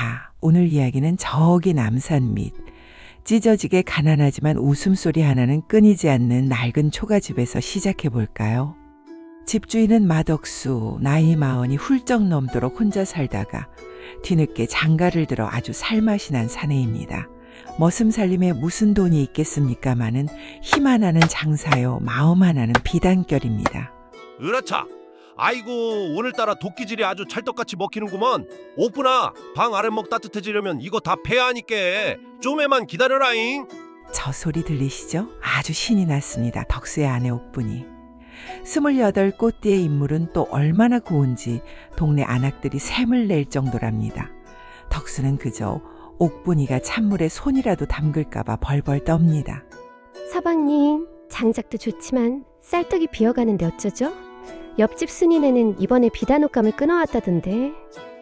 자, 오늘 이야기는 저기 남산 밑 찢어지게 가난하지만 웃음소리 하나는 끊이지 않는 낡은 초가집에서 시작해 볼까요? 집주인은 마덕수, 나이 마흔이 훌쩍 넘도록 혼자 살다가 뒤늦게 장가를 들어 아주 살맛이 난 사내입니다. 머슴살림에 무슨 돈이 있겠습니까마는 힘 하나는 장사요, 마음 하나는 비단결입니다. 으라차! 아이고 오늘따라 도끼질이 아주 찰떡같이 먹히는구먼. 옥분아, 방 아랫목 따뜻해지려면 이거 다 패야 하니까 좀에만 기다려라잉. 저 소리 들리시죠? 아주 신이 났습니다. 덕수의 아내 옥분이. 28 꽃띠의 인물은 또 얼마나 고운지 동네 안악들이 샘을 낼 정도랍니다. 덕수는 그저 옥분이가 찬물에 손이라도 담글까봐 벌벌 떱니다. 서방님, 장작도 좋지만 쌀떡이 비어가는데 어쩌죠? 옆집 순이네는 이번에 비단옷감을 끊어왔다던데.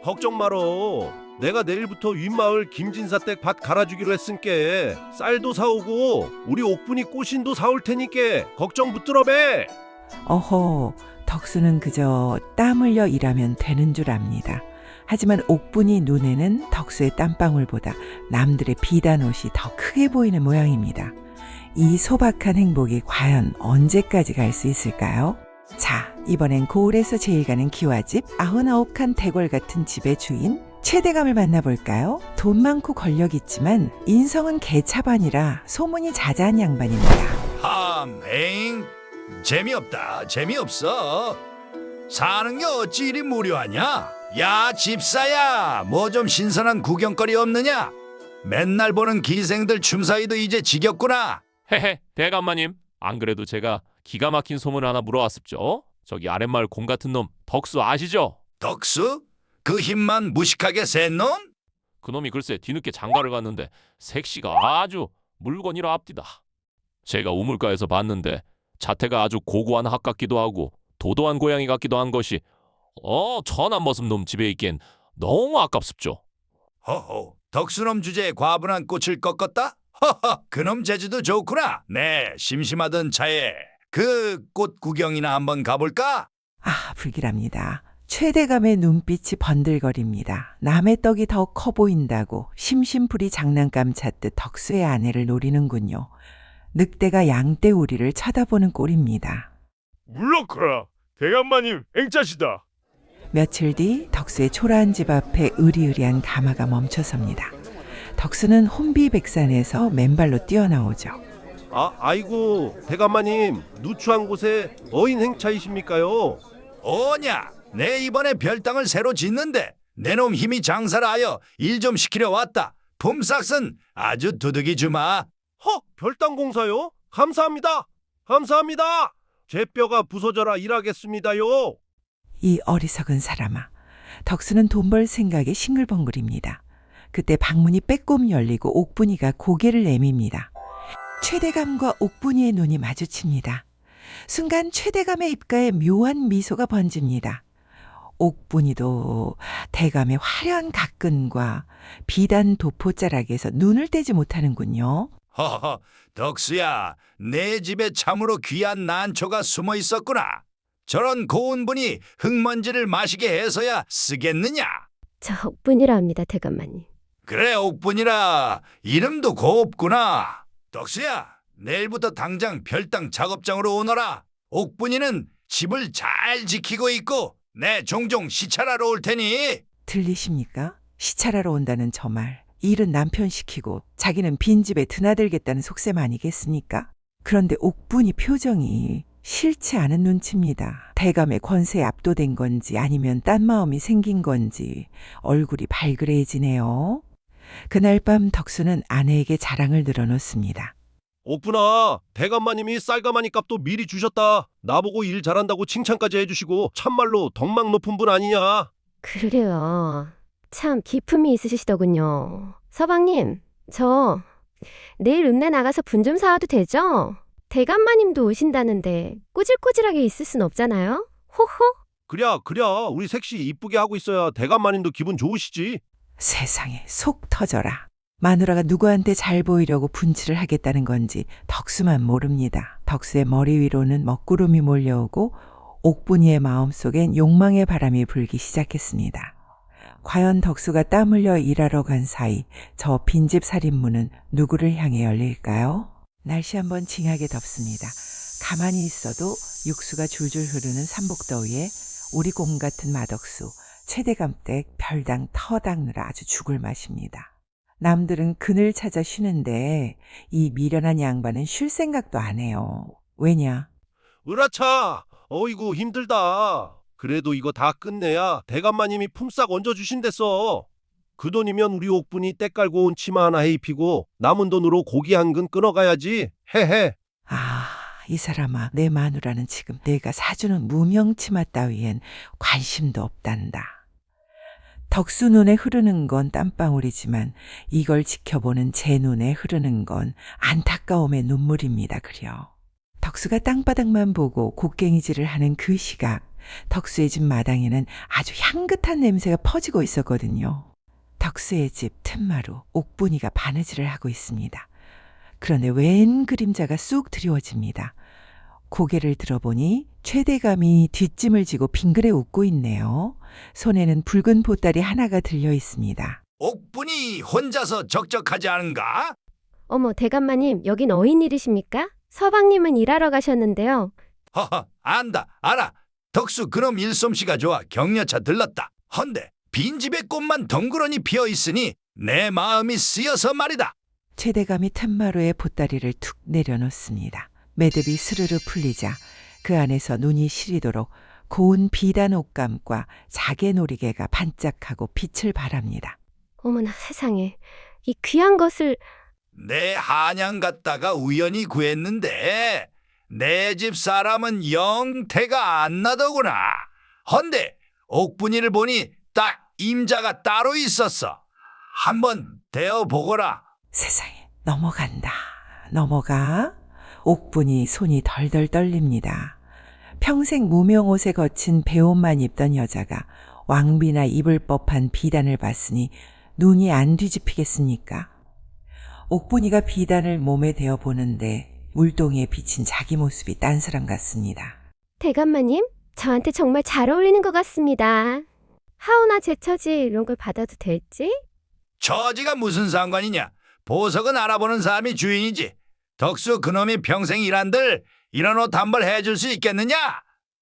걱정 말어. 내가 내일부터 윗마을 김진사댁 밭 갈아주기로 했으니까 쌀도 사오고 우리 옥분이 꽃신도 사올 테니까 걱정 붙들어 배. 어허, 덕수는 그저 땀 흘려 일하면 되는 줄 압니다. 하지만 옥분이 눈에는 덕수의 땀방울보다 남들의 비단옷이 더 크게 보이는 모양입니다. 이 소박한 행복이 과연 언제까지 갈 수 있을까요? 자, 이번엔 고을에서 제일 가는 기와집 99칸 대궐 같은 집의 주인 최대감을 만나볼까요? 돈 많고 권력 있지만 인성은 개차반이라 소문이 자자한 양반입니다. 에잉, 재미없다. 재미없어. 사는 게 어찌 이리 무료하냐? 야, 집사야, 뭐 좀 신선한 구경거리 없느냐? 맨날 보는 기생들 춤사위도 이제 지겹구나. 헤헤, 대감마님. 안 그래도 제가 기가 막힌 소문 하나 물어왔습죠. 저기 아랫마을 공 같은 놈 덕수 아시죠? 덕수? 그 힘만 무식하게 센 놈? 그놈이 글쎄 뒤늦게 장가를 갔는데 색시가 아주 물건이라 앞디다. 제가 우물가에서 봤는데 자태가 아주 고고한 학 같기도 하고 도도한 고양이 같기도 한 것이 천한 머슴 놈 집에 있기엔 너무 아깝습죠. 허허, 덕수놈 주제에 과분한 꽃을 꺾었다? 허허, 그놈 재주도 좋구나. 네, 심심하던 차에 그 꽃 구경이나 한번 가볼까? 아, 불길합니다. 최대감의 눈빛이 번들거립니다. 남의 떡이 더 커 보인다고 심심풀이 장난감 찾듯 덕수의 아내를 노리는군요. 늑대가 양떼우리를 쳐다보는 꼴입니다. 물러거라. 대감마님 앵짜시다. 며칠 뒤 덕수의 초라한 집 앞에 으리으리한 가마가 멈춰섭니다. 덕수는 혼비백산에서 맨발로 뛰어나오죠. 아이고 대감마님, 누추한 곳에 어인 행차이십니까요? 오냐, 내 이번에 별당을 새로 짓는데 내놈 힘이 장사를 하여 일 좀 시키려 왔다. 품삯은 아주 두둑이 주마. 별당 공사요? 감사합니다. 감사합니다. 제 뼈가 부서져라 일하겠습니다요. 이 어리석은 사람아. 덕수는 돈 벌 생각에 싱글벙글입니다. 그때 방문이 빼꼼 열리고 옥분이가 고개를 내밉니다. 최대감과 옥분이의 눈이 마주칩니다. 순간 최대감의 입가에 묘한 미소가 번집니다. 옥분이도 대감의 화려한 각근과 비단 도포자락에서 눈을 떼지 못하는군요. 허허, 덕수야, 내 집에 참으로 귀한 난초가 숨어 있었구나. 저런 고운 분이 흙먼지를 마시게 해서야 쓰겠느냐? 저 옥분이라 합니다, 대감마님. 그래, 옥분이라. 이름도 곱구나. 덕수야, 내일부터 당장 별당 작업장으로 오너라. 옥분이는 집을 잘 지키고 있고 내 종종 시찰하러 올 테니. 들리십니까? 시찰하러 온다는 저 말. 일은 남편 시키고 자기는 빈집에 드나들겠다는 속셈 아니겠습니까? 그런데 옥분이 표정이 싫지 않은 눈치입니다. 대감의 권세에 압도된 건지 아니면 딴 마음이 생긴 건지 얼굴이 발그레해지네요. 그날 밤 덕수는 아내에게 자랑을 늘어놓습니다. 옥분아, 대감마님이 쌀가마니 값도 미리 주셨다. 나보고 일 잘한다고 칭찬까지 해주시고 참말로 덕망 높은 분 아니냐. 그래요. 참 기품이 있으시더군요. 서방님, 저 내일 읍내 나가서 분 좀 사와도 되죠? 대감마님도 오신다는데 꼬질꼬질하게 있을 순 없잖아요? 호호? 그랴 우리 색시 이쁘게 하고 있어야 대감마님도 기분 좋으시지. 세상에 속 터져라. 마누라가 누구한테 잘 보이려고 분칠을 하겠다는 건지 덕수만 모릅니다. 덕수의 머리 위로는 먹구름이 몰려오고 옥분이의 마음속엔 욕망의 바람이 불기 시작했습니다. 과연 덕수가 땀 흘려 일하러 간 사이 저 빈집 살인문은 누구를 향해 열릴까요? 날씨 한번 징하게 덥습니다. 가만히 있어도 육수가 줄줄 흐르는 삼복더위에 우리 곰 같은 마덕수 최대감댁 별당 터 닦느라 아주 죽을 맛입니다. 남들은 그늘 찾아 쉬는데 이 미련한 양반은 쉴 생각도 안 해요. 왜냐? 으라차, 어이구 힘들다. 그래도 이거 다 끝내야 대감마님이 품삯 얹어주신댔어. 그 돈이면 우리 옥분이 때 깔고 온 치마 하나 입히고 남은 돈으로 고기 한 근 끊어가야지. 헤헤. 이 사람아, 내 마누라는 지금 내가 사주는 무명치마 따위엔 관심도 없단다. 덕수 눈에 흐르는 건 땀방울이지만 이걸 지켜보는 제 눈에 흐르는 건 안타까움의 눈물입니다. 그려. 덕수가 땅바닥만 보고 곡괭이질을 하는 그 시각, 덕수의 집 마당에는 아주 향긋한 냄새가 퍼지고 있었거든요. 덕수의 집 틈마루 옥분이가 바느질을 하고 있습니다. 그런데 웬 그림자가 쑥 드리워집니다. 고개를 들어보니 최대감이 뒷짐을 지고 빙그레 웃고 있네요. 손에는 붉은 보따리 하나가 들려 있습니다. 옥분이 혼자서 적적하지 않은가? 어머, 대감마님, 여긴 어인일이십니까? 서방님은 일하러 가셨는데요. 허허, 안다, 알아. 덕수 그놈 일솜씨가 좋아 격려차 들렀다. 헌데 빈집에 꽃만 덩그러니 피어있으니 내 마음이 쓰여서 말이다. 최대감이 틈마루에 보따리를 툭 내려놓습니다. 매듭이 스르르 풀리자 그 안에서 눈이 시리도록 고운 비단 옷감과 자개 놀이개가 반짝하고 빛을 발합니다. 어머나 세상에, 이 귀한 것을... 내 한양 갔다가 우연히 구했는데 내 집 사람은 영 태가 안 나더구나. 헌데 옥분이를 보니 딱 임자가 따로 있었어. 한번 대어보거라. 세상에, 넘어간다. 넘어가. 옥분이 손이 덜덜 떨립니다. 평생 무명옷에 거친 배옷만 입던 여자가 왕비나 입을 법한 비단을 봤으니 눈이 안 뒤집히겠습니까? 옥분이가 비단을 몸에 대어 보는데 물동이에 비친 자기 모습이 딴 사람 같습니다. 대감마님, 저한테 정말 잘 어울리는 것 같습니다. 하오나 제 처지 이런 걸 받아도 될지? 처지가 무슨 상관이냐. 보석은 알아보는 사람이 주인이지. 덕수 그놈이 평생 일한들 이런 옷 한 벌 해줄 수 있겠느냐?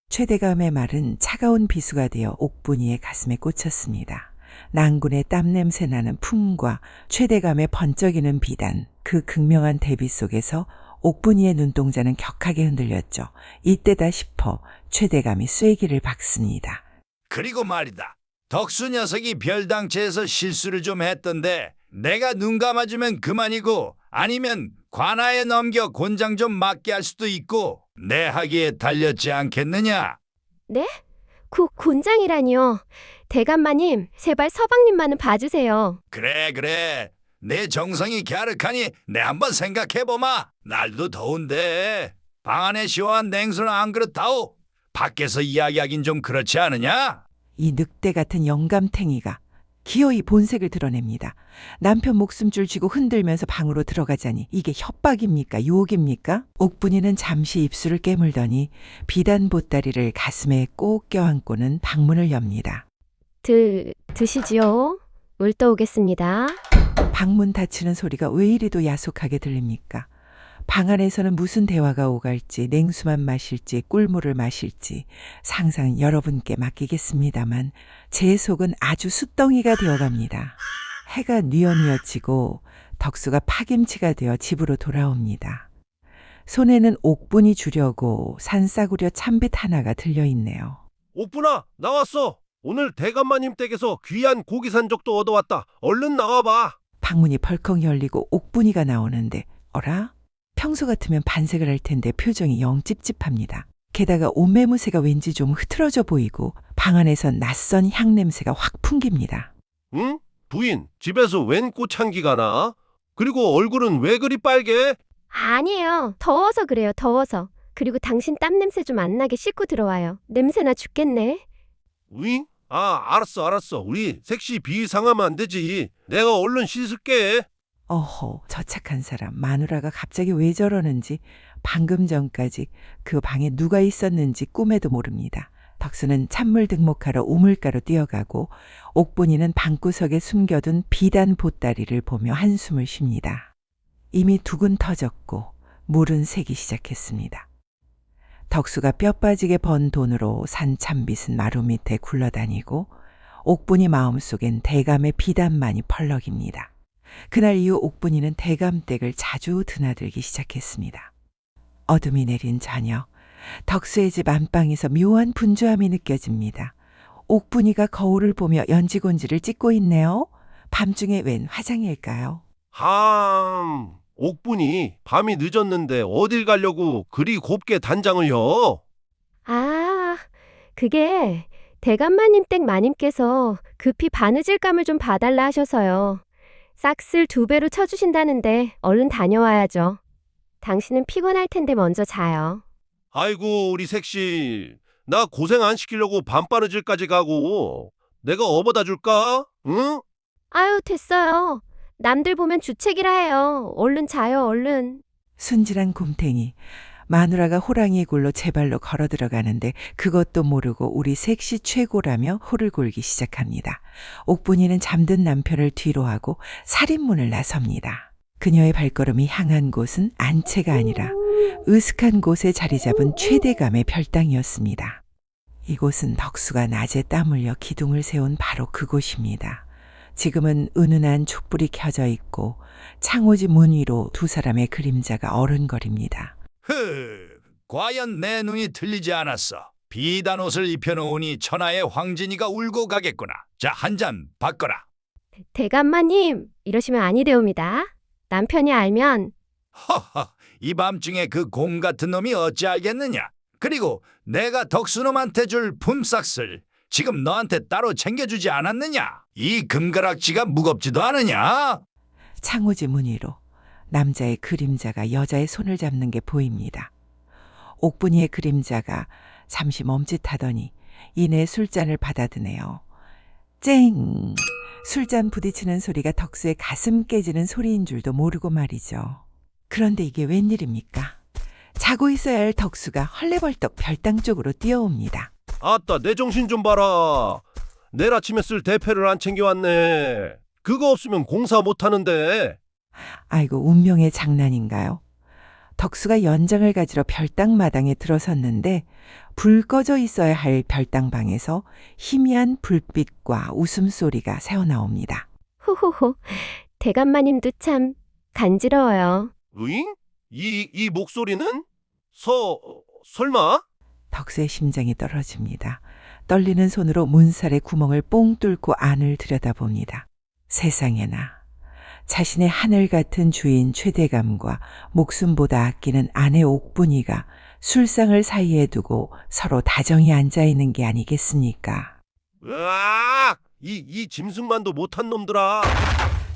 최대감의 말은 차가운 비수가 되어 옥분이의 가슴에 꽂혔습니다. 낭군의 땀냄새 나는 품과 최대감의 번쩍이는 비단, 그 극명한 대비 속에서 옥분이의 눈동자는 격하게 흔들렸죠. 이때다 싶어 최대감이 쐐기를 박습니다. 그리고 말이다. 덕수 녀석이 별당체에서 실수를 좀 했던데 내가 눈 감아주면 그만이고 아니면 관아에 넘겨 곤장 좀 맞게 할 수도 있고 내 하기에 달렸지 않겠느냐? 네? 곤장이라니요. 대감마님, 제발 서방님만은 봐주세요. 그래. 내 정성이 갸륵하니 내 한번 생각해보마. 날도 더운데 방 안에 시원한 냉수는 안 그렇다오. 밖에서 이야기하긴 좀 그렇지 않으냐? 이 늑대 같은 영감탱이가 기어이 본색을 드러냅니다. 남편 목숨줄 쥐고 흔들면서 방으로 들어가자니 이게 협박입니까? 유혹입니까? 옥분이는 잠시 입술을 깨물더니 비단 보따리를 가슴에 꼭 껴안고는 방문을 엽니다. 드시지요. 물 떠오겠습니다. 방문 닫히는 소리가 왜 이리도 야속하게 들립니까? 방 안에서는 무슨 대화가 오갈지, 냉수만 마실지, 꿀물을 마실지 상상 여러분께 맡기겠습니다만 제 속은 아주 숯덩이가 되어갑니다. 해가 뉘어뉘어지고 덕수가 파김치가 되어 집으로 돌아옵니다. 손에는 옥분이 주려고 산싸구려 참빗 하나가 들려있네요. 옥분아, 나왔어. 오늘 대감마님 댁에서 귀한 고기 산적도 얻어왔다. 얼른 나와봐. 방문이 벌컥 열리고 옥분이가 나오는데 어라? 평소 같으면 반색을 할 텐데 표정이 영 찝찝합니다. 게다가 옷매무새가 왠지 좀 흐트러져 보이고 방 안에선 낯선 향냄새가 확 풍깁니다. 응? 부인, 집에서 웬 꽃향기가 나? 그리고 얼굴은 왜 그리 빨개? 아니에요. 더워서 그래요. 더워서. 그리고 당신 땀 냄새 좀 안 나게 씻고 들어와요. 냄새나 죽겠네. 응? 알았어. 우리 섹시 비상하면 안 되지. 내가 얼른 씻을게. 어허, 저 착한 사람. 마누라가 갑자기 왜 저러는지 방금 전까지 그 방에 누가 있었는지 꿈에도 모릅니다. 덕수는 찬물 등목하러 우물가로 뛰어가고 옥분이는 방구석에 숨겨둔 비단 보따리를 보며 한숨을 쉽니다. 이미 두근 터졌고 물은 새기 시작했습니다. 덕수가 뼈 빠지게 번 돈으로 산 참빗은 마루 밑에 굴러다니고 옥분이 마음속엔 대감의 비단만이 펄럭입니다. 그날 이후 옥분이는 대감댁을 자주 드나들기 시작했습니다. 어둠이 내린 저녁, 덕수의 집 안방에서 묘한 분주함이 느껴집니다. 옥분이가 거울을 보며 연지곤지를 찍고 있네요. 밤중에 웬 화장일까요? 옥분이 밤이 늦었는데 어딜 가려고 그리 곱게 단장을요? 아, 그게 대감마님 댁 마님께서 급히 바느질감을 좀 봐달라 하셔서요. 싹쓸 2배로 쳐주신다는데 얼른 다녀와야죠. 당신은 피곤할 텐데 먼저 자요. 아이고 우리 색시, 나 고생 안 시키려고 밤바느질까지 가고 내가 업어다 줄까? 응? 아유, 됐어요. 남들 보면 주책이라 해요. 얼른 자요, 얼른. 순진한 곰탱이. 마누라가 호랑이 굴로 제 발로 걸어 들어가는데 그것도 모르고 우리 색시 최고라며 호를 골기 시작합니다. 옥분이는 잠든 남편을 뒤로하고 살인문을 나섭니다. 그녀의 발걸음이 향한 곳은 안채가 아니라 으슥한 곳에 자리 잡은 최대감의 별당이었습니다. 이곳은 덕수가 낮에 땀 흘려 기둥을 세운 바로 그곳입니다. 지금은 은은한 촛불이 켜져 있고 창호지 문 위로 2 사람의 그림자가 어른거립니다. 과연 내 눈이 틀리지 않았어. 비단 옷을 입혀놓으니 천하의 황진이가 울고 가겠구나. 자, 한 잔 받거라. 대감마님, 이러시면 아니 되옵니다. 남편이 알면 허허, 이 밤중에 그 곰 같은 놈이 어찌 알겠느냐. 그리고 내가 덕수놈한테 줄 품삯을 지금 너한테 따로 챙겨주지 않았느냐. 이 금가락지가 무겁지도 않으냐. 창호지 문 위로 남자의 그림자가 여자의 손을 잡는 게 보입니다. 옥분이의 그림자가 잠시 멈칫하더니 이내 술잔을 받아드네요. 쨍! 술잔 부딪히는 소리가 덕수의 가슴 깨지는 소리인 줄도 모르고 말이죠. 그런데 이게 웬일입니까? 자고 있어야 할 덕수가 헐레벌떡 별당 쪽으로 뛰어옵니다. 아따 내 정신 좀 봐라. 내일 아침에 쓸 대패를 안 챙겨왔네. 그거 없으면 공사 못하는데. 아이고 운명의 장난인가요? 덕수가 연장을 가지러 별당 마당에 들어섰는데 불 꺼져 있어야 할 별당방에서 희미한 불빛과 웃음소리가 새어나옵니다. 호호호, 대감마님도 참 간지러워요. 으잉? 이 목소리는? 설마? 덕수의 심장이 떨어집니다. 떨리는 손으로 문살의 구멍을 뽕 뚫고 안을 들여다봅니다. 세상에나 자신의 하늘 같은 주인 최대감과 목숨보다 아끼는 아내 옥분이가 술상을 사이에 두고 서로 다정히 앉아있는 게 아니겠습니까? 으악! 이 짐승만도 못한 놈들아.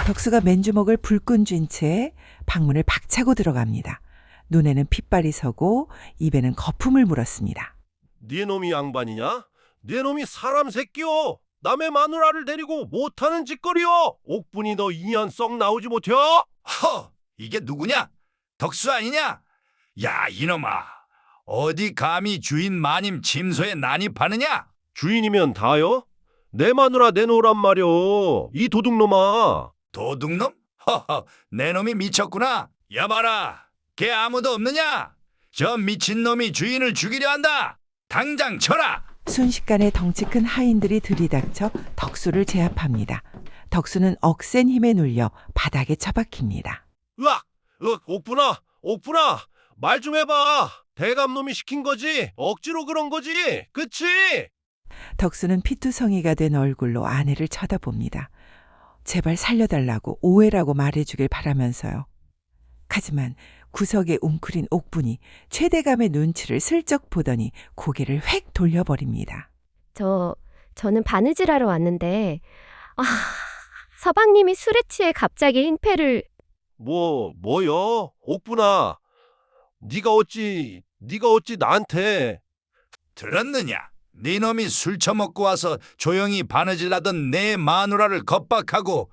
덕수가 맨주먹을 불끈 쥔 채 방문을 박차고 들어갑니다. 눈에는 핏발이 서고 입에는 거품을 물었습니다. 네 놈이 양반이냐? 네 놈이 사람 새끼요. 남의 마누라를 데리고 못하는 짓거리요. 옥분이 너 인연 썩 나오지 못해? 허, 이게 누구냐? 덕수 아니냐? 야, 이놈아. 어디 감히 주인 마님 침소에 난입하느냐? 주인이면 다요? 내 마누라 내놓으란 말이오. 이 도둑놈아. 도둑놈? 허허, 내 놈이 미쳤구나. 여봐라, 걔 아무도 없느냐? 저 미친놈이 주인을 죽이려 한다. 당장 쳐라. 순식간에 덩치 큰 하인들이 들이닥쳐 덕수를 제압합니다. 덕수는 억센 힘에 눌려 바닥에 처박힙니다. 으악! 옥분아! 말 좀 해봐. 대감놈이 시킨 거지? 억지로 그런 거지? 그치? 덕수는 피투성이가 된 얼굴로 아내를 쳐다봅니다. 제발 살려달라고 오해라고 말해주길 바라면서요. 하지만 구석에 웅크린 옥분이 최대감의 눈치를 슬쩍 보더니 고개를 획 돌려버립니다. 저는 바느질하러 왔는데, 서방님이 술에 취해 갑자기 행패를... 뭐요? 옥분아. 네가 어찌 나한테. 들었느냐? 네 놈이 술 처먹고 와서 조용히 바느질하던 내 마누라를 겁박하고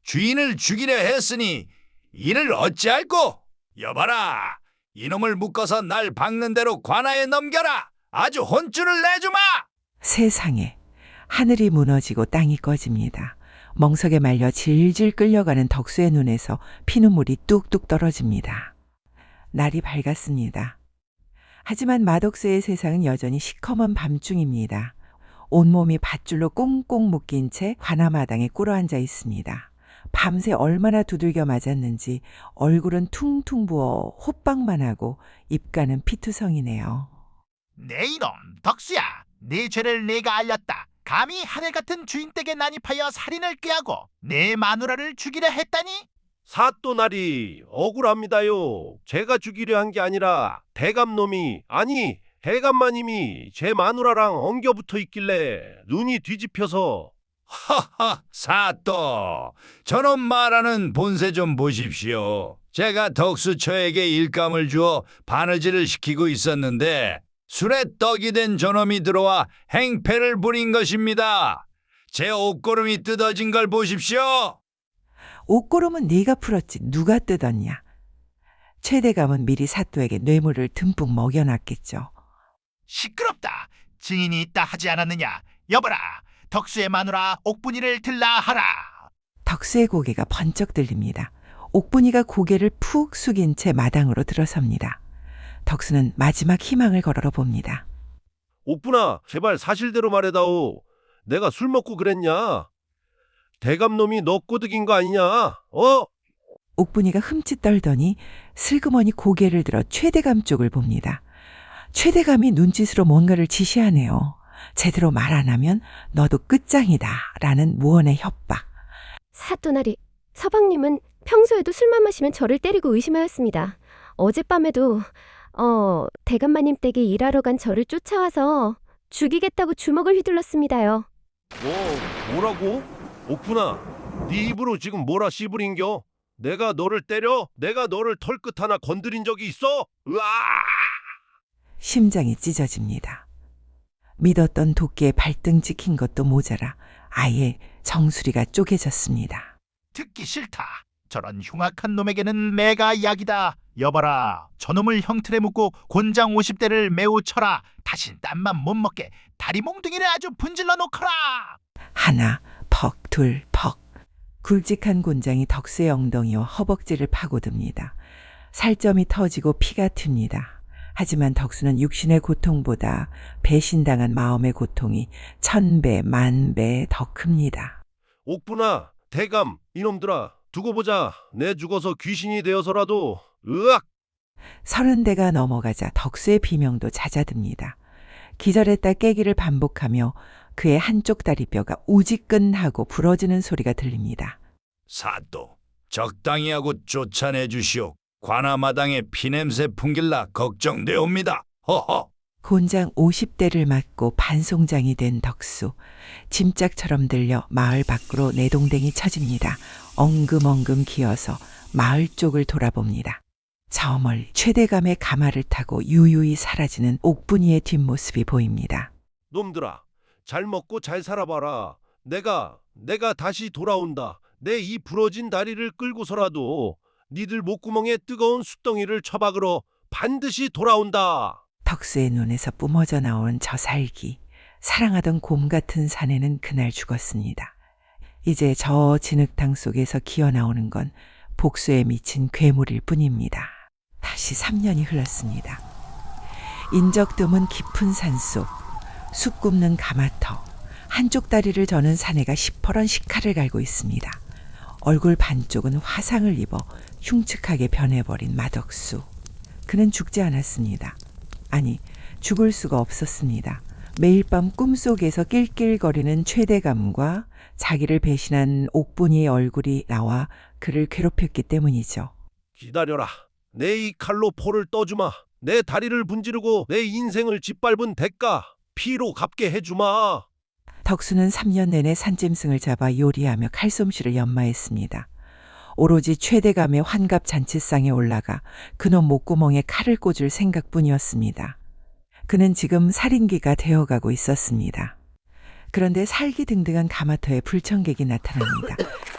주인을 죽이려 했으니 이를 어찌할꼬? 여봐라, 이놈을 묶어서 날 박는 대로 관아에 넘겨라. 아주 혼쭐을 내주마. 세상에, 하늘이 무너지고 땅이 꺼집니다. 멍석에 말려 질질 끌려가는 덕수의 눈에서 피눈물이 뚝뚝 떨어집니다. 날이 밝았습니다. 하지만 마덕수의 세상은 여전히 시커먼 밤중입니다. 온몸이 밧줄로 꽁꽁 묶인 채 관아마당에 꿇어앉아 있습니다. 밤새 얼마나 두들겨 맞았는지 얼굴은 퉁퉁 부어 호빵만 하고 입가는 피투성이네요. 내 이놈 덕수야, 네 죄를 내가 알렸다. 감히 하늘 같은 주인 댁에 난입하여 살인을 꾀하고 내 마누라를 죽이려 했다니? 사또나리 억울합니다요. 제가 죽이려 한 게 아니라 대감놈이, 아니 대감마님이 제 마누라랑 엉겨붙어 있길래 눈이 뒤집혀서. 하하, 사또. 저놈 말하는 본세 좀 보십시오. 제가 덕수처에게 일감을 주어 바느질을 시키고 있었는데 술에 떡이 된 저놈이 들어와 행패를 부린 것입니다. 제 옷고름이 뜯어진 걸 보십시오. 옷고름은 네가 풀었지 누가 뜯었냐. 최대감은 미리 사또에게 뇌물을 듬뿍 먹여놨겠죠. 시끄럽다. 증인이 있다 하지 않았느냐? 여보라, 덕수의 마누라 옥분이를 들라 하라. 덕수의 고개가 번쩍 들립니다. 옥분이가 고개를 푹 숙인 채 마당으로 들어섭니다. 덕수는 마지막 희망을 걸어 봅니다. 옥분아, 제발 사실대로 말해다오. 내가 술 먹고 그랬냐? 대감놈이 너 꼬드긴 거 아니냐? 어? 옥분이가 흠칫 떨더니 슬그머니 고개를 들어 최대감 쪽을 봅니다. 최대감이 눈짓으로 뭔가를 지시하네요. 제대로 말 안 하면 너도 끝장이다 라는 무언의 협박. 사또나리, 서방님은 평소에도 술만 마시면 저를 때리고 의심하였습니다. 어젯밤에도 대감마님 댁에 일하러 간 저를 쫓아와서 죽이겠다고 주먹을 휘둘렀습니다요. 뭐라고? 옥분아, 네 입으로 지금 뭐라 씨부린겨? 내가 너를 때려? 내가 너를 털끝 하나 건드린 적이 있어? 으아! 심장이 찢어집니다. 믿었던 도끼에 발등 찍힌 것도 모자라 아예 정수리가 쪼개졌습니다. 듣기 싫다. 저런 흉악한 놈에게는 매가 약이다. 여봐라, 저놈을 형틀에 묶고 곤장 50대를 매우 쳐라. 다신 땀만 못 먹게 다리 몽둥이를 아주 분질러 놓거라. 하나, 퍽, 둘, 퍽. 굵직한 곤장이 덕수의 엉덩이와 허벅지를 파고듭니다. 살점이 터지고 피가 튑니다. 하지만 덕수는 육신의 고통보다 배신당한 마음의 고통이 1000배, 10,000배 더 큽니다. 옥분아, 대감, 이놈들아, 두고 보자. 내 죽어서 귀신이 되어서라도. 으악! 30대가 넘어가자 덕수의 비명도 잦아듭니다. 기절했다 깨기를 반복하며 그의 한쪽 다리뼈가 우지끈하고 부러지는 소리가 들립니다. 사또, 적당히 하고 쫓아내 주시오. 관아마당에 피냄새 풍길라 걱정되옵니다. 허허. 곤장 50대를 맞고 반송장이 된 덕수. 짐짝처럼 들려 마을 밖으로 내동댕이 쳐집니다. 엉금엉금 기어서 마을 쪽을 돌아봅니다. 저 멀리 최대감의 가마를 타고 유유히 사라지는 옥분이의 뒷모습이 보입니다. 놈들아, 잘 먹고 잘 살아봐라. 내가 다시 돌아온다. 내 이 부러진 다리를 끌고서라도 니들 목구멍에 뜨거운 숯덩이를 처박으러 반드시 돌아온다. 덕수의 눈에서 뿜어져 나온 저 살기. 사랑하던 곰 같은 사내는 그날 죽었습니다. 이제 저 진흙탕 속에서 기어나오는 건 복수에 미친 괴물일 뿐입니다. 다시 3년이 흘렀습니다. 인적 드문 깊은 산속, 숲 굽는 가마터, 한쪽 다리를 저는 사내가 시퍼런 식칼을 갈고 있습니다. 얼굴 반쪽은 화상을 입어 흉측하게 변해버린 마덕수. 그는 죽지 않았습니다. 아니, 죽을 수가 없었습니다. 매일 밤 꿈속에서 낄낄거리는 최대감과 자기를 배신한 옥분이의 얼굴이 나와 그를 괴롭혔기 때문이죠. 기다려라. 내 이 칼로 포를 떠주마. 내 다리를 분지르고 내 인생을 짓밟은 대가 피로 갚게 해주마. 덕수는 3년 내내 산짐승을 잡아 요리하며 칼솜씨를 연마했습니다. 오로지 최대감의 환갑 잔치상에 올라가 그놈 목구멍에 칼을 꽂을 생각뿐이었습니다. 그는 지금 살인귀가 되어가고 있었습니다. 그런데 살기등등한 가마터에 불청객이 나타납니다.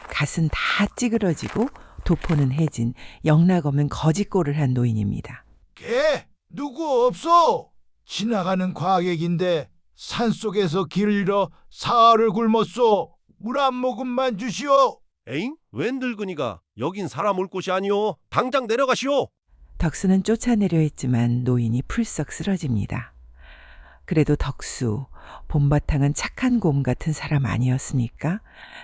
갓은 다 찌그러지고 도포는 해진 영락없는 거짓골을 한 노인입니다. 걔 누구 없어? 지나가는 과객인데 산속에서 길을 잃어 사흘을 굶었소. 물 한 모금만 주시오. 에잉? 웬 늙은이가 여긴 사람 올 곳이 아니오. 당장 내려가시오. 덕수는 쫓아내려 했지만 노인이 풀썩 쓰러집니다. 그래도 덕수, 봄바탕은 착한 곰 같은 사람 아니었습니까?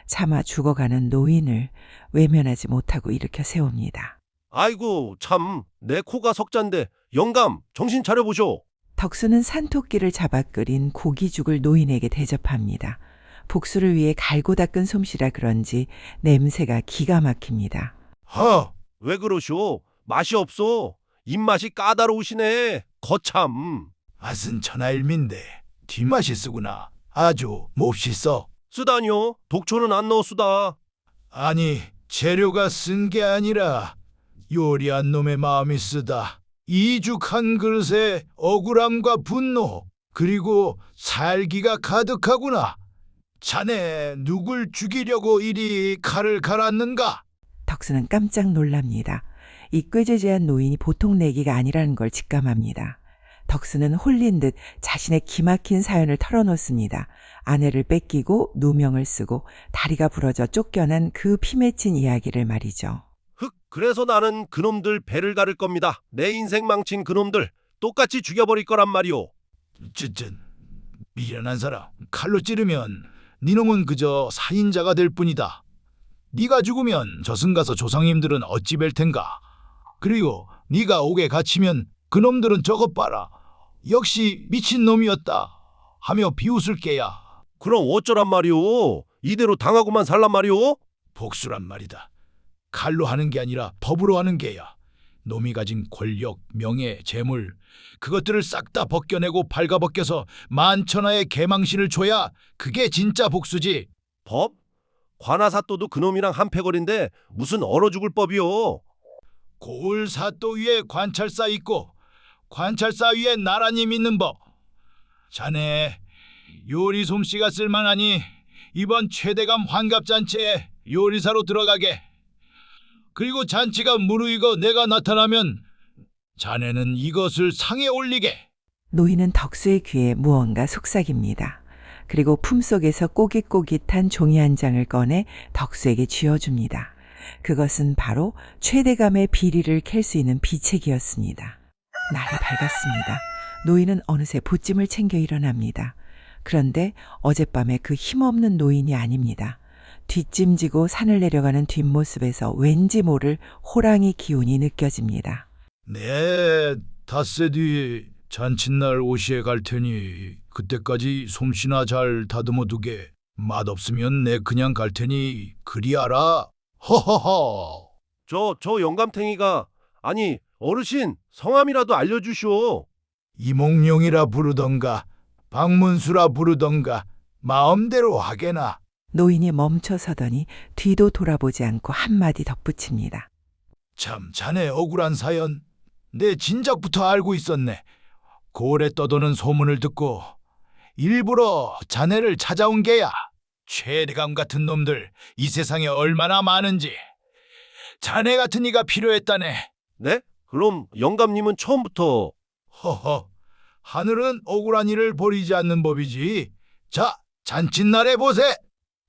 차마 죽어가는 노인을 외면하지 못하고 일으켜 세웁니다. 아이고 참 내 코가 석잔데 영감 정신 차려보쇼. 덕수는 산토끼를 잡아 끓인 고기죽을 노인에게 대접합니다. 복수를 위해 갈고 닦은 솜씨라 그런지 냄새가 기가 막힙니다. 허, 왜 그러쇼? 맛이 없어. 입맛이 까다로우시네. 거참. 맛은 천하일민데 뒷맛이 쓰구나. 아주 몹시 써. 쓰다니요. 독초는 안 넣었수다. 아니, 재료가 쓴 게 아니라 요리한 놈의 마음이 쓰다. 이죽 한 그릇에 억울함과 분노, 그리고 살기가 가득하구나. 자네 누굴 죽이려고 이리 칼을 갈았는가? 덕수는 깜짝 놀랍니다. 이 꾀죄죄한 노인이 보통 내기가 아니라는 걸 직감합니다. 덕수는 홀린 듯 자신의 기막힌 사연을 털어놓습니다. 아내를 뺏기고 누명을 쓰고 다리가 부러져 쫓겨난 그 피맺힌 이야기를 말이죠. 흑, 그래서 나는 그놈들 배를 가를 겁니다. 내 인생 망친 그놈들 똑같이 죽여버릴 거란 말이오. 쯧쯧, 미련한 사람, 칼로 찌르면 니놈은 그저 살인자가 될 뿐이다. 네가 죽으면 저승가서 조상님들은 어찌 뵐 텐가. 그리고 네가 옥에 갇히면 그놈들은 저것 봐라. 역시 미친놈이었다 하며 비웃을 게야. 그럼 어쩌란 말이오? 이대로 당하고만 살란 말이오? 복수란 말이다. 칼로 하는 게 아니라 법으로 하는 게야. 놈이 가진 권력, 명예, 재물, 그것들을 싹 다 벗겨내고 발가벗겨서 만천하의 개망신을 줘야 그게 진짜 복수지. 법? 관아사또도 그놈이랑 한패거리인데 무슨 얼어 죽을 법이오? 고을 사또 위에 관찰사 있고 관찰사 위에 나라님 있는 법. 자네 요리 솜씨가 쓸만하니 이번 최대감 환갑잔치에 요리사로 들어가게. 그리고 잔치가 무르익어 내가 나타나면 자네는 이것을 상에 올리게. 노인은 덕수의 귀에 무언가 속삭입니다. 그리고 품속에서 꼬깃꼬깃한 종이 한 장을 꺼내 덕수에게 쥐어줍니다. 그것은 바로 최대감의 비리를 캘 수 있는 비책이었습니다. 날이 밝았습니다. 노인은 어느새 보찜을 챙겨 일어납니다. 그런데 어젯밤에 그 힘없는 노인이 아닙니다. 뒷짐지고 산을 내려가는 뒷모습에서 왠지 모를 호랑이 기운이 느껴집니다. 네, 닷새 뒤 잔칫날 오시에 갈 테니 그때까지 솜씨나 잘 다듬어 두게. 맛없으면 내 그냥 갈 테니 그리 알아. 허허허. 저 영감탱이가 아니 어르신 성함이라도 알려주시오. 이몽룡이라 부르던가 박문수라 부르던가 마음대로 하게나. 노인이 멈춰서더니 뒤도 돌아보지 않고 한마디 덧붙입니다. 참 자네 억울한 사연 내 진작부터 알고 있었네. 고을에 떠도는 소문을 듣고 일부러 자네를 찾아온 게야. 최대감 같은 놈들 이 세상에 얼마나 많은지. 자네 같은 이가 필요했다네. 네? 그럼 영감님은 처음부터 허허, 하늘은 억울한 일을 버리지 않는 법이지. 자, 잔칫날에 보세.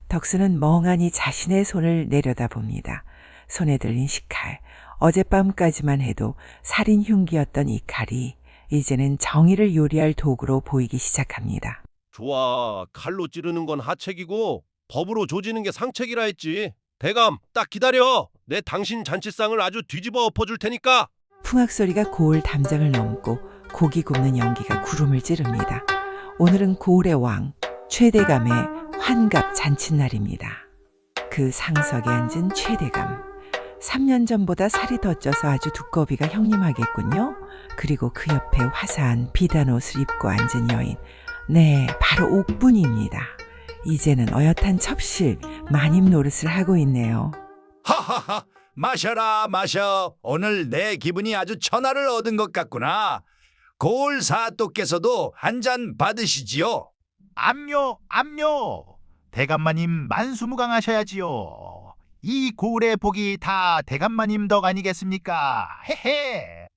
덕수는 멍하니 자신의 손을 내려다봅니다. 손에 들린 식칼, 어젯밤까지만 해도 살인 흉기였던 이 칼이 이제는 정의를 요리할 도구로 보이기 시작합니다. 좋아. 칼로 찌르는 건 하책이고 법으로 조지는 게 상책이라 했지. 대감 딱 기다려. 내 당신 잔치상을 아주 뒤집어 엎어줄 테니까. 풍악 소리가 고을 담장을 넘고 고기 굽는 연기가 구름을 찌릅니다. 오늘은 고을의 왕 최대감의 환갑 잔칫날입니다. 그 상석에 앉은 최대감. 3년 전보다 살이 더 쪄서 아주 두꺼비가 형님하겠군요. 그리고 그 옆에 화사한 비단 옷을 입고 앉은 여인. 네, 바로 옥분입니다. 이제는 어엿한 첩실, 마님 노릇을 하고 있네요. 하하하, 마셔라 마셔. 오늘 내 기분이 아주 천하를 얻은 것 같구나. 고을 사또께서도 한 잔 받으시지요. 압류, 압류. 대감마님 만수무강하셔야지요. 이 고을의 복이 다 대감마님 덕 아니겠습니까? 헤헤.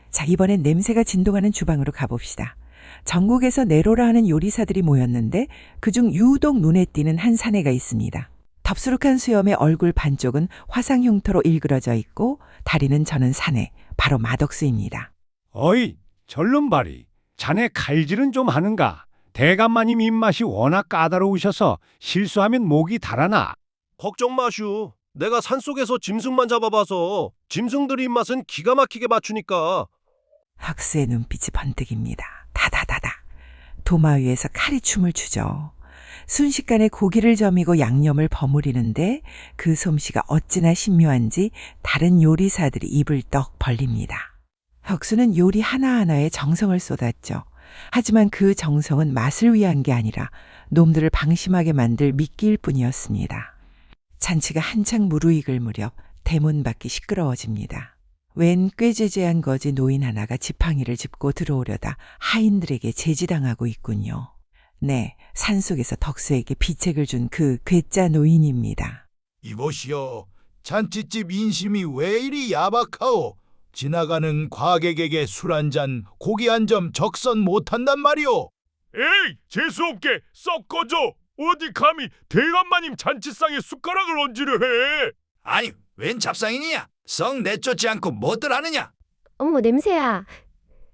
자, 이번엔 냄새가 진동하는 주방으로 가봅시다. 전국에서 내로라 하는 요리사들이 모였는데 그중 유독 눈에 띄는 한 사내가 있습니다. 덥수룩한 수염의 얼굴 반쪽은 화상 흉터로 일그러져 있고 다리는 저는 사내, 바로 마덕수입니다. 어이, 절름발이. 자네 칼질은 좀 하는가? 대감마님 입맛이 워낙 까다로우셔서 실수하면 목이 달아나. 걱정 마슈. 내가 산속에서 짐승만 잡아봐서 짐승들 입맛은 기가 막히게 맞추니까. 혁수의 눈빛이 번뜩입니다. 다다다다. 도마 위에서 칼이 춤을 추죠. 순식간에 고기를 저미고 양념을 버무리는데 그 솜씨가 어찌나 신묘한지 다른 요리사들이 입을 떡 벌립니다. 혁수는 요리 하나하나에 정성을 쏟았죠. 하지만 그 정성은 맛을 위한 게 아니라 놈들을 방심하게 만들 미끼일 뿐이었습니다. 잔치가 한창 무르익을 무렵 대문 밖이 시끄러워집니다. 웬 꾀죄죄한 거지 노인 하나가 지팡이를 짚고 들어오려다 하인들에게 제지당하고 있군요. 네, 산속에서 덕수에게 비책을 준 그 괴짜 노인입니다. 이보시오, 잔치집 인심이 왜 이리 야박하오? 지나가는 과객에게 술 한 잔, 고기 한 점 적선 못한단 말이오. 에이, 재수없게 썩 꺼져. 어디 감히 대감마님 잔치상에 숟가락을 얹으려 해. 아니, 웬 잡상이냐? 썩 내쫓지 않고 뭐들 하느냐? 어머, 냄새야.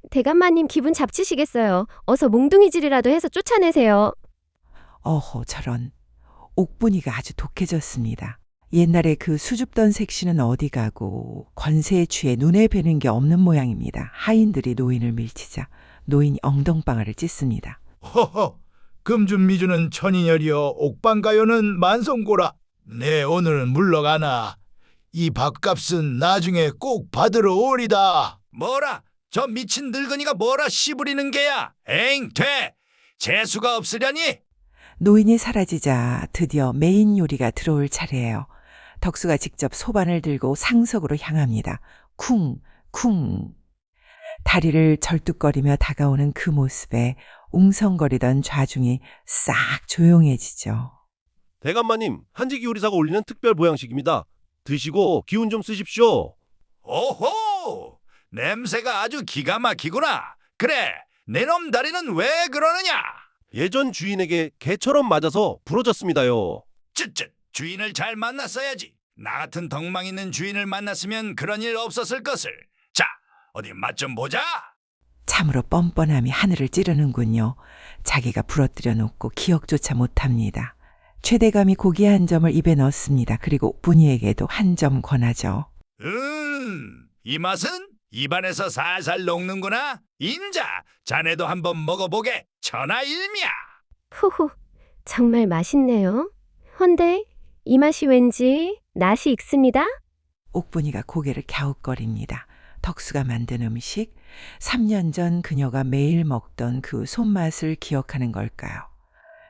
대감마님 기분 잡치시겠어요. 어서 몽둥이질이라도 해서 쫓아내세요. 어허, 저런. 옥분이가 아주 독해졌습니다. 옛날에 그 수줍던 색시는 어디 가고 권세에 취해 눈에 뵈는 게 없는 모양입니다. 하인들이 노인을 밀치자 노인이 엉덩방아를 찢습니다. 허허, 금준미주는 천인열이여 옥방가요는 만성고라. 네, 오늘은 물러가나. 이 밥값은 나중에 꼭 받으러 오리다. 뭐라? 저 미친 늙은이가 뭐라 씨부리는 게야? 에잉, 돼! 재수가 없으려니? 노인이 사라지자 드디어 메인 요리가 들어올 차례예요. 덕수가 직접 소반을 들고 상석으로 향합니다. 쿵, 쿵. 다리를 절뚝거리며 다가오는 그 모습에 웅성거리던 좌중이 싹 조용해지죠. 대감마님, 한지기 요리사가 올리는 특별 보양식입니다. 드시고 기운 좀 쓰십시오. 오호! 냄새가 아주 기가 막히구나. 그래, 내 놈 다리는 왜 그러느냐? 예전 주인에게 개처럼 맞아서 부러졌습니다요. 쯧쯧, 주인을 잘 만났어야지. 나 같은 덕망 있는 주인을 만났으면 그런 일 없었을 것을. 자, 어디 맛 좀 보자. 참으로 뻔뻔함이 하늘을 찌르는군요. 자기가 부러뜨려 놓고 기억조차 못합니다. 최대감이 고기 한 점을 입에 넣습니다. 그리고 분이에게도 한 점 권하죠. 이 맛은 입안에서 살살 녹는구나. 인자, 자네도 한번 먹어보게. 천하일미야. 후후, 정말 맛있네요. 헌데 이 맛이 왠지 낯이 익습니다. 옥분이가 고개를 갸웃거립니다. 덕수가 만든 음식, 3년 전 그녀가 매일 먹던 그 손맛을 기억하는 걸까요?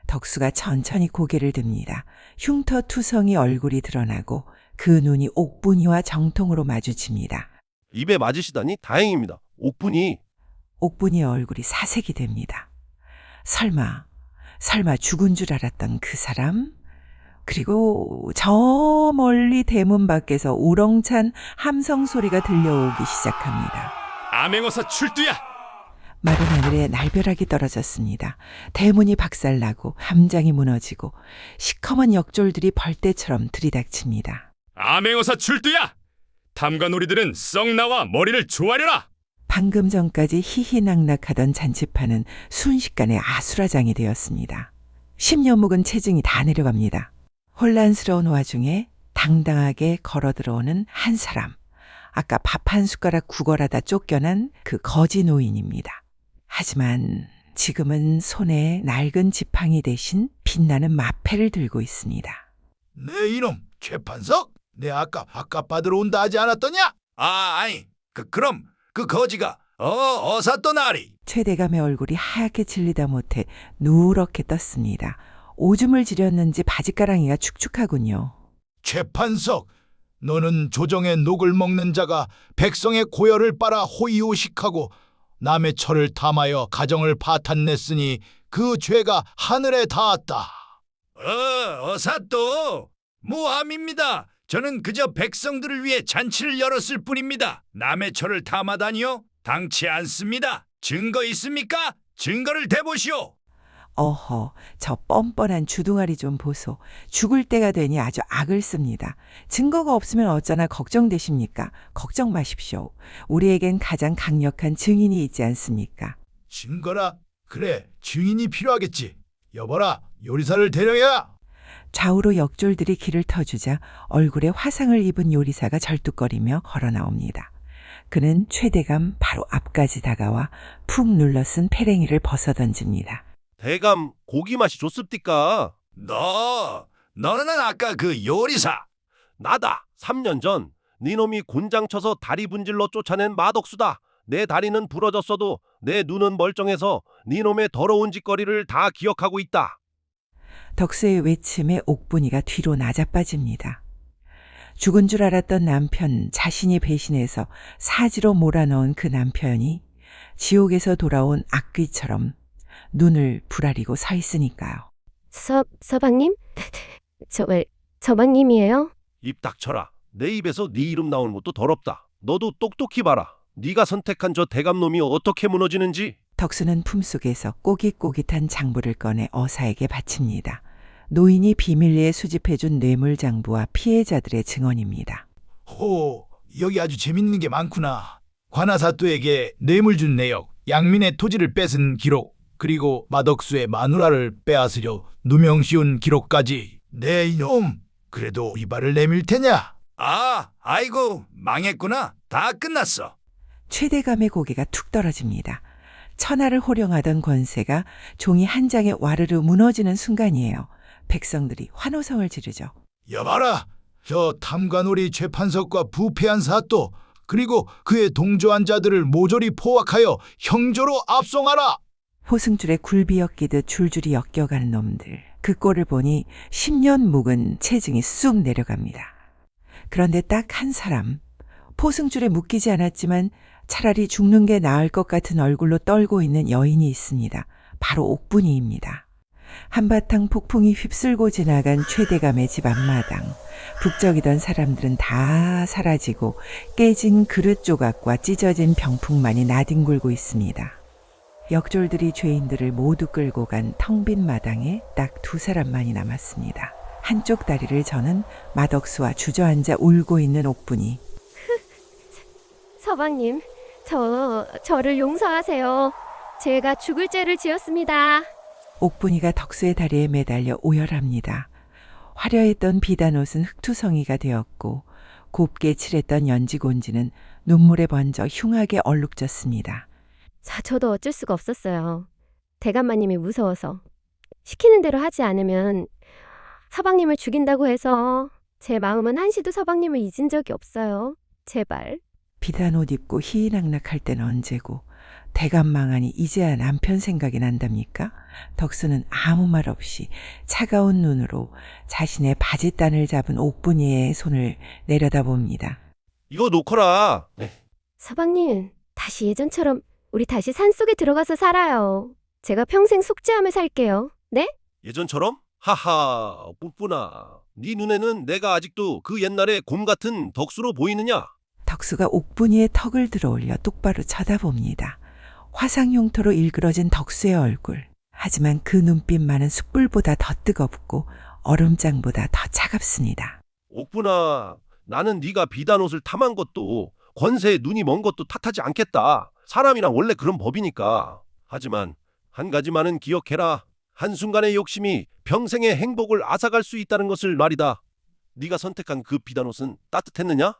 덕수가 천천히 고개를 듭니다. 흉터투성이 얼굴이 드러나고 그 눈이 옥분이와 정통으로 마주칩니다. 입에 맞으시다니 다행입니다. 옥분이. 옥분이의 얼굴이 사색이 됩니다. 설마 죽은 줄 알았던 그 사람? 그리고 저 멀리 대문 밖에서 우렁찬 함성 소리가 들려오기 시작합니다. 암행어사 출두야. 마른 하늘에 날벼락이 떨어졌습니다. 대문이 박살나고 함장이 무너지고 시커먼 역졸들이 벌떼처럼 들이닥칩니다. 암행어사 출두야. 탐관오리들은 썩 나와 머리를 조아려라. 방금 전까지 희희낙낙하던 잔치판은 순식간에 아수라장이 되었습니다. 10년 묵은 체중이 다 내려갑니다. 혼란스러운 와중에 당당하게 걸어 들어오는 한 사람. 아까 밥 한 숟가락 구걸하다 쫓겨난 그 거지 노인입니다. 하지만 지금은 손에 낡은 지팡이 대신 빛나는 마패를 들고 있습니다. 네, 이놈 최판석? 내 아까 밥값 받으러 온다 하지 않았더냐? 아니, 그럼 그 거지가 어사 또 나리. 최대감의 얼굴이 하얗게 질리다 못해 누렇게 떴습니다. 오줌을 지렸는지 바지가랑이가 축축하군요. 최판석, 너는 조정의 녹을 먹는 자가 백성의 고열을 빨아 호의호식하고 남의 철을 탐하여 가정을 파탄냈으니 그 죄가 하늘에 닿았다. 어사 또 모함입니다. 저는 그저 백성들을 위해 잔치를 열었을 뿐입니다. 남의 철을 탐하다니요? 당치 않습니다. 증거 있습니까? 증거를 대보시오. 어허, 저 뻔뻔한 주둥아리 좀 보소. 죽을 때가 되니 아주 악을 씁니다. 증거가 없으면 어쩌나 걱정되십니까? 걱정 마십시오. 우리에겐 가장 강력한 증인이 있지 않습니까? 증거라? 그래, 증인이 필요하겠지. 여봐라, 요리사를 데려야. 좌우로 역졸들이 길을 터주자 얼굴에 화상을 입은 요리사가 절뚝거리며 걸어 나옵니다. 그는 최대감 바로 앞까지 다가와 푹 눌러쓴 페랭이를 벗어던집니다. 대감 고기 맛이 좋습니까? 너는 아까 그 요리사. 나다. 3년 전 니놈이 곤장 쳐서 다리 분질러 쫓아낸 마덕수다. 내 다리는 부러졌어도 내 눈은 멀쩡해서 니놈의 더러운 짓거리를 다 기억하고 있다. 덕수의 외침에 옥분이가 뒤로 나자빠집니다. 죽은 줄 알았던 남편, 자신이 배신해서 사지로 몰아넣은 그 남편이 지옥에서 돌아온 악귀처럼 눈을 부라리고 서 있으니까요. 서방님? 저방님이에요? 입 닥쳐라. 내 입에서 네 이름 나오는 것도 더럽다. 너도 똑똑히 봐라. 네가 선택한 저 대감놈이 어떻게 무너지는지. 덕수는 품속에서 꼬깃꼬깃한 장부를 꺼내 어사에게 바칩니다. 노인이 비밀리에 수집해준 뇌물장부와 피해자들의 증언입니다. 호, 여기 아주 재밌는 게 많구나. 관아사또에게 뇌물 준 내역, 양민의 토지를 뺏은 기록, 그리고 마덕수의 마누라를 빼앗으려 누명 씌운 기록까지. 네 이놈, 그래도 이발을 내밀 테냐? 아이고, 망했구나. 다 끝났어. 최대감의 고개가 툭 떨어집니다. 천하를 호령하던 권세가 종이 한 장에 와르르 무너지는 순간이에요. 백성들이 환호성을 지르죠. 여봐라, 저 탐관오리 최판석과 부패한 사또, 그리고 그의 동조한 자들을 모조리 포악하여 형조로 압송하라. 호승줄에 굴비 엮이듯 줄줄이 엮여가는 놈들. 그 꼴을 보니 10년 묵은 체증이 쑥 내려갑니다. 그런데 딱 한 사람, 포승줄에 묶이지 않았지만 차라리 죽는 게 나을 것 같은 얼굴로 떨고 있는 여인이 있습니다. 바로 옥분이입니다. 한바탕 폭풍이 휩쓸고 지나간 최대감의 집 앞마당. 북적이던 사람들은 다 사라지고 깨진 그릇 조각과 찢어진 병풍만이 나뒹굴고 있습니다. 역졸들이 죄인들을 모두 끌고 간 텅 빈 마당에 딱 두 사람만이 남았습니다. 한쪽 다리를 저는 마덕수와 주저앉아 울고 있는 옥분이. 서방님, 저를 용서하세요. 제가 죽을 죄를 지었습니다. 옥분이가 덕수의 다리에 매달려 오열합니다. 화려했던 비단옷은 흙투성이가 되었고 곱게 칠했던 연지곤지는 눈물에 번져 흉하게 얼룩졌습니다. 저도 어쩔 수가 없었어요. 대감마님이 무서워서. 시키는 대로 하지 않으면 서방님을 죽인다고 해서 제 마음은 한시도 서방님을 잊은 적이 없어요. 제발. 비단옷 입고 희희낙낙할 땐 언제고 대감망하니 이제야 남편 생각이 난답니까? 덕수는 아무 말 없이 차가운 눈으로 자신의 바짓단을 잡은 옥분이의 손을 내려다봅니다. 이거 놓거라. 서방님, 다시 예전처럼 우리 다시 산속에 들어가서 살아요. 제가 평생 속죄하며 살게요. 네? 예전처럼? 하하, 뿡뿌나. 네 눈에는 내가 아직도 그 옛날의 곰 같은 덕수로 보이느냐? 덕수가 옥분이의 턱을 들어올려 똑바로 쳐다봅니다. 화상 흉터로 일그러진 덕수의 얼굴. 하지만 그 눈빛만은 숯불보다 더 뜨겁고 얼음장보다 더 차갑습니다. 옥분아, 나는 네가 비단옷을 탐한 것도 권세에 눈이 먼 것도 탓하지 않겠다. 사람이랑 원래 그런 법이니까. 하지만 한 가지만은 기억해라. 한순간의 욕심이 평생의 행복을 앗아갈 수 있다는 것을 말이다. 네가 선택한 그 비단옷은 따뜻했느냐?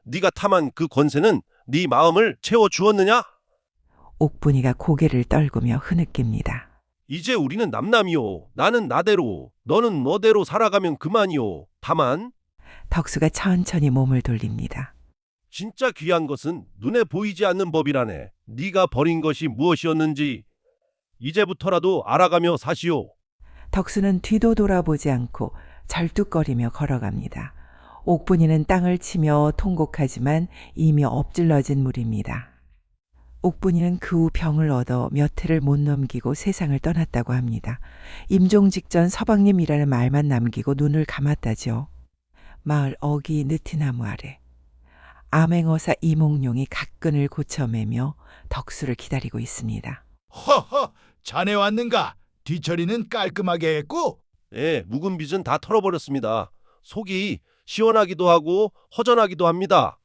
네가 탐한 그 권세는 네 마음을 채워주었느냐? 옥분이가 고개를 떨구며 흐느낍니다. 이제 우리는 남남이요. 나는 나대로, 너는 너대로 살아가면 그만이요. 다만 덕수가 천천히 몸을 돌립니다. 진짜 귀한 것은 눈에 보이지 않는 법이라네. 네가 버린 것이 무엇이었는지 이제부터라도 알아가며 사시오. 덕수는 뒤도 돌아보지 않고 절뚝거리며 걸어갑니다. 옥분이는 땅을 치며 통곡하지만 이미 엎질러진 물입니다. 옥분이는 그 후 병을 얻어 몇 해를 못 넘기고 세상을 떠났다고 합니다. 임종 직전 서방님이라는 말만 남기고 눈을 감았다죠. 마을 어기 느티나무 아래 암행어사 이몽룡이 각근을 고쳐매며 덕수를 기다리고 있습니다. 허허, 자네 왔는가? 뒤처리는 깔끔하게 했고. 예, 묵은 빚은 다 털어버렸습니다. 속이 시원하기도 하고 허전하기도 합니다.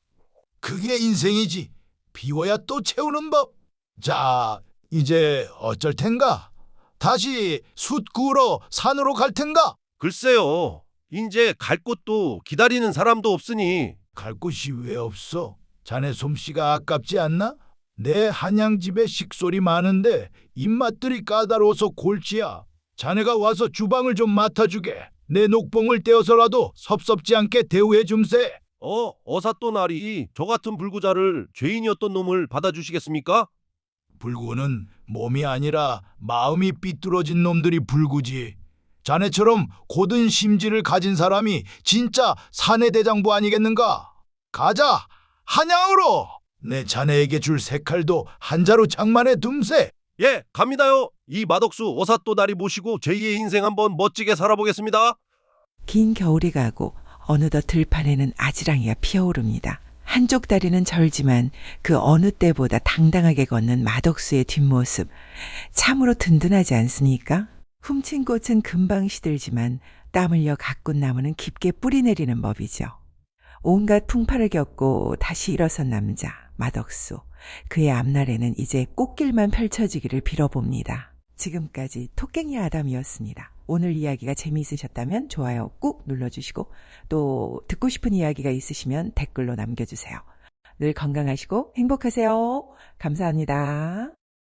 그게 인생이지. 비워야 또 채우는 법. 자, 이제 어쩔 텐가? 다시 숯 구우러 산으로 갈 텐가? 글쎄요. 이제 갈 곳도 기다리는 사람도 없으니 갈 곳이 왜 없어? 자네 솜씨가 아깝지 않나? 내 한양집에 식솔이 많은데 입맛들이 까다로워서 골치야. 자네가 와서 주방을 좀 맡아주게. 내 녹봉을 떼어서라도 섭섭지 않게 대우해 줌세. 어사또 날이 저 같은 불구자를 죄인이었던 놈을 받아주시겠습니까? 불구는 몸이 아니라 마음이 삐뚤어진 놈들이 불구지. 자네처럼 고든 심지를 가진 사람이 진짜 사내 대장부 아니겠는가? 가자, 한양으로! 내 자네에게 줄 새칼도 한자로 장만해 둠세. 예, 갑니다요. 이 맛옥수 어사또 날이 모시고 제2의 인생 한번 멋지게 살아보겠습니다. 긴 겨울이 가고 어느덧 들판에는 아지랑이가 피어오릅니다. 한쪽 다리는 절지만 그 어느 때보다 당당하게 걷는 맛옥수의 뒷모습. 참으로 든든하지 않습니까? 훔친 꽃은 금방 시들지만 땀 흘려 가꾼 나무는 깊게 뿌리 내리는 법이죠. 온갖 풍파를 겪고 다시 일어선 남자, 맛옥수. 그의 앞날에는 이제 꽃길만 펼쳐지기를 빌어봅니다. 지금까지 토깽이 아담이었습니다. 오늘 이야기가 재미있으셨다면 좋아요 꾹 눌러주시고 또 듣고 싶은 이야기가 있으시면 댓글로 남겨주세요. 늘 건강하시고 행복하세요. 감사합니다.